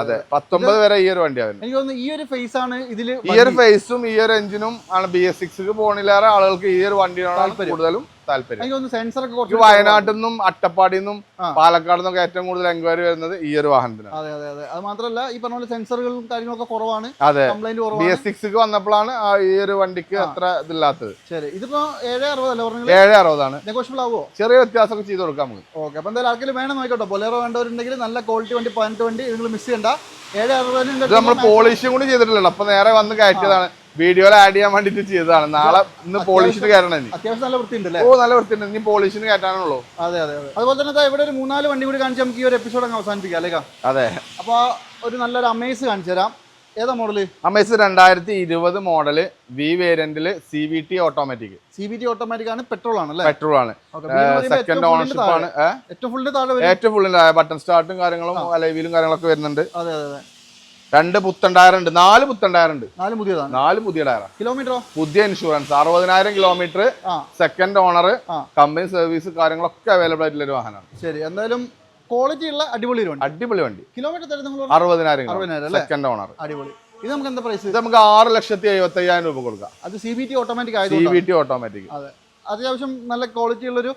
അതെ, 19 വരെ ഈ ഒരു വണ്ടിയാണ്. എനിക്ക് തോന്നുന്നു ഈ ഒരു ഫേസ് ആണ് ഇതില്. ഈ ഒരു ഫേസും ഈ ഒരു എഞ്ചിനും ആണ് BS6 പോണില്ലാതെ ആളുകൾക്ക് ഈ ഒരു വണ്ടിയോടാണ് കൂടുതലും താല്പര്യം. സെൻസർ ഒക്കെ വയനാട്ടിൽ നിന്നും അട്ടപ്പാടിയിൽ നിന്നും പാലക്കാട് നിന്നൊക്കെ ഏറ്റവും കൂടുതൽ എൻക്വയറി വരുന്നത് ഈ ഒരു വാഹനത്തിനാണ്. അതെ. അത് മാത്രമല്ല ഈ പറഞ്ഞ പോലെ സെൻസറുകളും കാര്യങ്ങളൊക്കെ കുറവാണ്. അതെ, BS6 വന്നപ്പോഴാണ് ഈ ഒരു വണ്ടിക്ക് അത്ര ഇതില്ലാത്തത്. ശരി, ഇതിപ്പോ 7,60 അല്ലേ പറഞ്ഞത്? 7,60 നെഗോഷ്യബിൾ ആവോ? ചെറിയ വ്യത്യാസമൊക്കെ ചെയ്ത് കൊടുക്കാം നമുക്ക്. ഓക്കെ, അപ്പൊ എന്തായാലും ആർക്കെങ്കിലും വേണം നോക്കട്ടോ. ബൊലേറോ വേണ്ടവരുണ്ടെങ്കിൽ നല്ല ക്വാളിറ്റി വണ്ടി, 18 വണ്ടി നിങ്ങൾ മിസ് ചെയ്യണ്ട. 7,60 നമ്മൾ പോളിഷും കൂടി ചെയ്തിട്ടില്ലല്ലോ. അപ്പൊ നേരെ വന്ന് കയറ്റിയതാണ്. വീഡിയോയിൽ ആഡ് ചെയ്യാൻ വേണ്ടിട്ട് ചെയ്തതാണ്. നാളെ ഇന്ന് പോളിഷിന് കയറണം. അത്യാവശ്യം നല്ല വൃത്തിയുണ്ടല്ലേ? നല്ല വൃത്തിയുണ്ട്. ഇനി പോളിഷിന് കയറ്റാനുള്ളൂ. അതെ. അതുപോലെ തന്നെ ഇവിടെ ഒരു 4 വണ്ടി കൂടി കാണിച്ച് നമുക്ക് ഈ ഒരു എപ്പിസോഡ് അങ്ങ് അവസാനിപ്പിക്കാം അല്ലേ? അതെ. അപ്പൊ ഒരു നല്ലൊരു അമേസ് കാണിച്ചു തരാം. ഏതാ model? Amaze 2020 model V വേരിയന്റില് CVT automatic. CVT automatic ആണ്, പെട്രോൾ ആണ് അല്ലേ? പെട്രോൾ ആണ്. സെക്കൻഡ് ഓണർഷിപ്പ് ആണ്. ഏറ്റവും ഫുള്ളിന്റെ താഴെ ഏറ്റവും ഫുള്ളിന്റെ ബട്ടൺ സ്റ്റാർട്ടും കാര്യങ്ങളും അലൈവിലും കാര്യങ്ങളൊക്കെ വരുന്നുണ്ട്. അതെ. 2 പുത്തൻ ടയർ ഉണ്ട്, 4 പുത്തൻ ടയർ ഉണ്ട്, 4 പുതിയതാണ്. 4 പുതിയ ടയറാണ്. കിലോമീറ്ററോ? പുതിയ insurance 60,000 kilometre, second owner, company service കാര്യങ്ങളൊക്കെ അവൈലബിൾ ആയിട്ടുള്ള ഒരു വാഹനമാണ്. ശരി, എന്തായാലും ക്വാളിറ്റി ഉള്ള അടിപൊളി വണ്ടി. അടിപൊളി വണ്ടി. Kilometre 60,000 second owner. അടിപൊളി. ഇത് നമുക്ക് എന്താ പ്രൈസ്? ഇത് നമുക്ക് 6,75,000 രൂപ കൊടുക്കാം. അത് CVT ഓട്ടോമാറ്റിക് ആയതുകൊണ്ട്. CVT automatic. അതെ, അത്യാവശ്യം നല്ല ക്വാളിറ്റി ഉള്ളൊരു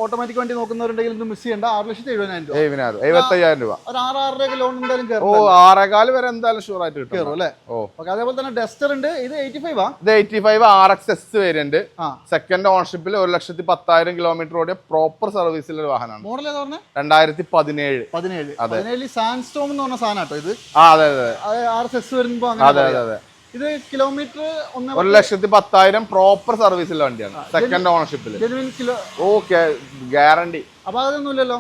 ഓട്ടോമാറ്റിക് വണ്ടി നോക്കുന്നവരുണ്ടെങ്കിൽ ഇത് മിസ് ചെയ്യേണ്ട. 6,70,000 75,000 രൂപ. ഒരു 6,600 ലോൺ എന്തായാലും കയറും. 6,4 വരെ എന്തായാലും ഷുവർ ആയിട്ട് കിട്ടും അല്ലേ? ഓക്കെ. അതേപോലെ തന്നെ ഡസ്റ്റർ ഉണ്ട്. ഇത് 85 ആ. ഇത് 85 RXS വേരിയന്റ്, സെക്കൻഡ് ഓണർഷിപ്പിൽ 1,10,000 കിലോമീറ്റർ ഓടിയ പ്രോപ്പർ സർവീസിലുള്ള ഒരു വാഹനമാണ്. മോഡൽ ഏതാ പറഞ്ഞത്? 2017. സാൻഡ്സ്റ്റോം എന്ന് പറഞ്ഞ സാധനം കേട്ടോ ഇത്. അതെ അതെ. RXS വരുമ്പോ അതെ അതെ അതെ. ഇത് കിലോമീറ്റർ 1,10,000 പ്രോപ്പർ സർവീസുള്ള വണ്ടിയാണ്, സെക്കൻഡ് ഓണർഷിപ്പിൽ. Okay, guarantee. അപാകതൊന്നുമില്ലല്ലോ?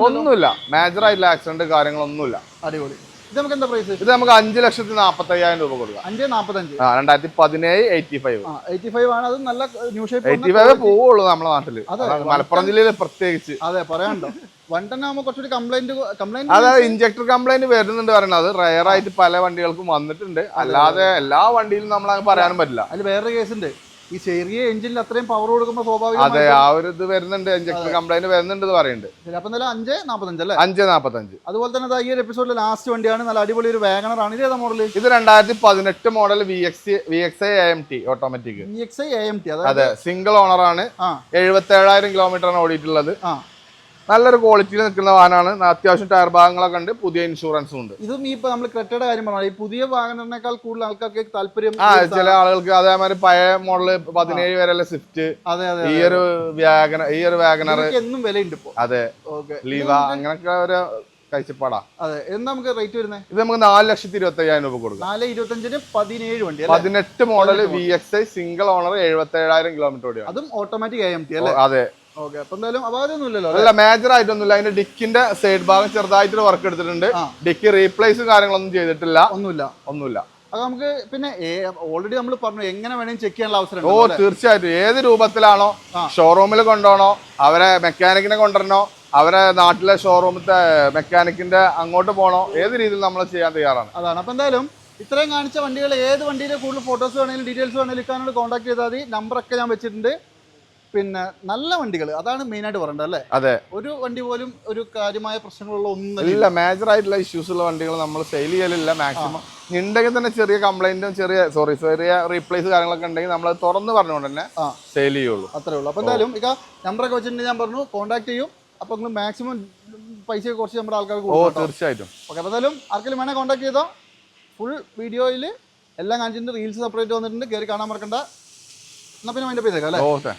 ഒന്നുമില്ല, മേജർ ആയിട്ടുള്ള ആക്സിഡന്റ് കാര്യങ്ങളൊന്നുമില്ല. അടിപൊളി. ഇത് നമുക്ക് എന്താ പ്രൈസ്? ഇത് നമുക്ക് 5,45,000 രൂപ കൊടുക്കാം. 5,45. 2017 85. 85 ആണ്. അത് നല്ല ന്യൂ ഷേപ്പ്. 85 പോവുള്ളൂ നമ്മുടെ നാട്ടില്, മലപ്പുറം ജില്ലയിൽ പ്രത്യേകിച്ച്. അതെ, പറയാനുണ്ടോ? 110 ആകുമ്പോൾ കുറച്ചുകൂടി കംപ്ലൈന്റ് അതായത് ഇഞ്ചക്ടർ കംപ്ലൈന്റ് വരുന്നുണ്ട് പറയുന്നത്. അത് റയർ ആയിട്ട് പല വണ്ടികൾക്കും വന്നിട്ടുണ്ട്, അല്ലാതെ എല്ലാ വണ്ടിയിലും നമ്മൾ അങ്ങനെ പറയാനും പറ്റില്ല. അതിൽ വേറൊരു കേസ് ഉണ്ട്. ഈ ചെറിയ എഞ്ചിനിൽ അത്രയും പവർ കൊടുക്കുമ്പോൾ സ്വാഭാവികം. അതെ, ആ ഒരു ഇത് വരുന്നുണ്ട്, ഇഞ്ചക്ടർ കംപ്ലൈന്റ് വരുന്നുണ്ട് പറയുന്നുണ്ട്. അപ്പൊ എന്തായാലും 5,45 അല്ലേ? 5,45. അതുപോലെ തന്നെ ഈ ഒരു എപ്പിസോഡിലെ ലാസ്റ്റ് വണ്ടിയാണ്, നല്ല അടിപൊളി ഒരു വാഗണർ ആണ്. ഇത് ഏതാ മോഡൽ? ഇത് 2018 model VXI AMT automatic. VXI AMT. അതെ, സിംഗിൾ ഓണർ ആണ്. 77,000 കിലോമീറ്റർ ആണ് ഓടിയിട്ടുള്ളത്. നല്ലൊരു ക്വാളിറ്റിയിൽ നിൽക്കുന്ന വാഹനമാണ്. അത്യാവശ്യം ടയർ ഭാഗങ്ങളൊക്കെ ഉണ്ട്, പുതിയ ഇൻഷുറൻസും ഉണ്ട്. ഇതും ഈ നമ്മൾ ക്രെറ്റയുടെ കാര്യം പറഞ്ഞാൽ ഈ പുതിയ വാഹനത്തിനേക്കാൾ കൂടുതൽ ആൾക്കാർക്ക് താല്പര്യം. ചില ആളുകൾക്ക് അതേമാതിരി പഴയ മോഡല് 17 വരെയുള്ള സ്വിഫ്റ്റ്, ഈ ഒരു വാഗണർ എന്നും വിലയുണ്ട് ഇപ്പൊ. അതെ, ലീവ, അങ്ങനൊക്കെ ഒരു കാഴ്ചപ്പാടാ. അതെ. എന്താ നമുക്ക് റേറ്റ് വരുന്നത്? ഇത് നമുക്ക് 4,25,000 രൂപ കൊടുക്കാം. 4,25 17 വണ്ടി. 18 model VXI single owner 77,000 kilometre ഓടിയാണ്. അതും ഓട്ടോമാറ്റിക് AMT അല്ലേ? അതെ. ഓക്കെ. അപ്പൊ എന്തായാലും അപാകതൊന്നുമില്ലല്ലോ? അല്ല, മേജർ ആയിട്ടൊന്നുമില്ല. അതിന്റെ ഡിക്കിന്റെ സൈഡ് ഭാഗം ചെറുതായിട്ട് വർക്ക് എടുത്തിട്ടുണ്ട്. ഡിക്ക് റീപ്ലേസ് കാര്യങ്ങളൊന്നും ചെയ്തിട്ടില്ല. ഒന്നുമില്ല. അത് നമുക്ക് പിന്നെ ഓൾറെഡി നമ്മൾ പറഞ്ഞു എങ്ങനെ വേണമെങ്കിൽ ചെക്ക് ചെയ്യാനുള്ള അവസരം. തീർച്ചയായിട്ടും. ഏത് രൂപത്തിലാണോ, ഷോറൂമിൽ കൊണ്ടുപോകണോ, അവരെ മെക്കാനിക്കിനെ കൊണ്ടുവരണോ, അവരെ നാട്ടിലെ ഷോറൂമത്തെ മെക്കാനിക്കിന്റെ അങ്ങോട്ട് പോകണോ, ഏത് രീതിയിൽ നമ്മൾ ചെയ്യാൻ തയ്യാറാണ്. അതാണ്. അപ്പൊ എന്തായാലും ഇത്രയും കാണിച്ച വണ്ടികൾ ഏത് വണ്ടിയിലെ കൂടുതൽ ഫോട്ടോസ് വേണമെങ്കിലും ഡീറ്റെയിൽസ് വേണമെങ്കിലും ഇക്കാനോട് കോൺടാക്ട് ചെയ്താൽ മതി. നമ്പറൊക്കെ ഞാൻ വെച്ചിട്ടുണ്ട്. പിന്നെ നല്ല വണ്ടികൾ, അതാണ് മെയിൻ ആയിട്ട് പറയേണ്ടത് അല്ലേ? അതെ. ഒരു വണ്ടി പോലും ഒരു കാര്യമായ പ്രശ്നങ്ങളുള്ള ഒന്നും ഇല്ല. മേജർ ആയിട്ടുള്ള ഇഷ്യൂസ് ഉള്ള വണ്ടികൾ നമ്മൾ സെയിൽ ചെയ്യലില്ല. മാക്സിമം ഉണ്ടെങ്കിൽ തന്നെ ചെറിയ കംപ്ലൈന്റും ചെറിയ റീപ്ലേസ് കാര്യങ്ങളൊക്കെ ഉണ്ടെങ്കിൽ നമ്മൾ തുറന്ന് പറഞ്ഞുകൊണ്ട് തന്നെ സെയിൽ ചെയ്യുള്ളൂ. അത്രേ ഉള്ളൂ. അപ്പൊ എന്തായാലും ഇക്ക നമ്പറൊക്കെ വെച്ചിട്ടുണ്ടെങ്കിൽ ഞാൻ പറഞ്ഞു കോൺടാക്ട് ചെയ്യും. അപ്പൊ നിങ്ങൾ മാക്സിമം പൈസ കുറച്ച് നമ്മുടെ ആൾക്കാർക്ക് കൊടുക്കും. തീർച്ചയായിട്ടും. ഓക്കെ. അപ്പൊ എന്തായാലും ആർക്കെങ്കിലും വേണേൽ കോൺടാക്ട് ചെയ്തോ. ഫുൾ വീഡിയോയിൽ എല്ലാം കാണിച്ചിട്ടുണ്ട്. റീൽസ് സെപ്പറേറ്റ് വന്നിട്ടുണ്ട്, കയറി കാണാൻ മറക്കണ്ട. എന്നാ പിന്നെ മൈൻഡ് ചെയ്തേക്കാം അല്ലേ?